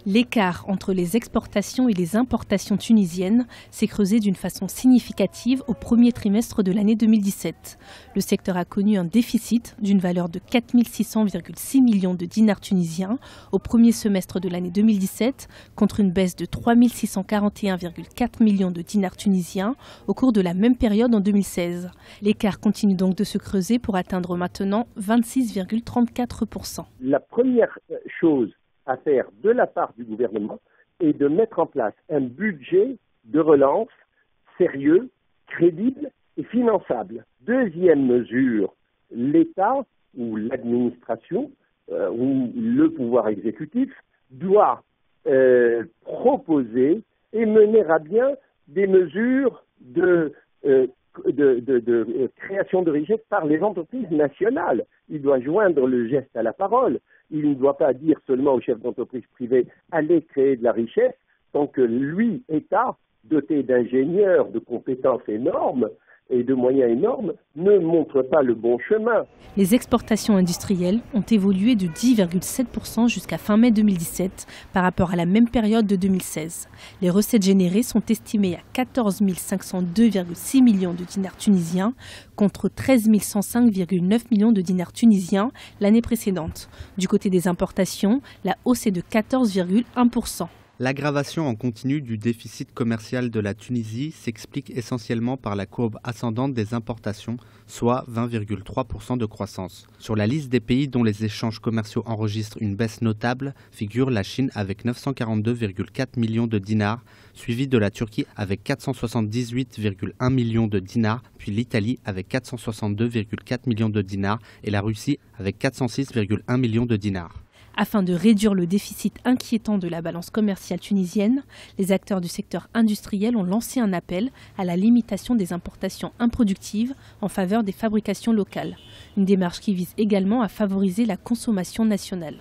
L'écart entre les exportations et les importations tunisiennes s'est creusé d'une façon significative au premier trimestre de l'année 2017. Le secteur a connu un déficit d'une valeur de 4 600,6 millions de dinars tunisiens au premier semestre de l'année 2017 contre une baisse de 3 641,4 millions de dinars tunisiens au cours de la même période en 2016. L'écart continue donc de se creuser pour atteindre maintenant 26,34%. La première chose à faire de la part du gouvernement est de mettre en place un budget de relance sérieux, crédible et finançable. Deuxième mesure, l'État ou l'administration ou le pouvoir exécutif doit proposer et mener à bien des mesures de création de richesse par les entreprises nationales. Il doit joindre le geste à la parole. Il ne doit pas dire seulement aux chefs d'entreprise privés « allez créer de la richesse » tant que lui, État, doté d'ingénieurs, de compétences énormes et de moyens énormes, ne montre pas le bon chemin. Les exportations industrielles ont évolué de 10,7% jusqu'à fin mai 2017 par rapport à la même période de 2016. Les recettes générées sont estimées à 14 502,6 millions de dinars tunisiens contre 13 105,9 millions de dinars tunisiens l'année précédente. Du côté des importations, la hausse est de 14,1%. L'aggravation en continu du déficit commercial de la Tunisie s'explique essentiellement par la courbe ascendante des importations, soit 20,3% de croissance. Sur la liste des pays dont les échanges commerciaux enregistrent une baisse notable figure la Chine avec 942,4 millions de dinars, suivie de la Turquie avec 478,1 millions de dinars, puis l'Italie avec 462,4 millions de dinars et la Russie avec 406,1 millions de dinars. Afin de réduire le déficit inquiétant de la balance commerciale tunisienne, les acteurs du secteur industriel ont lancé un appel à la limitation des importations improductives en faveur des fabrications locales. Une démarche qui vise également à favoriser la consommation nationale.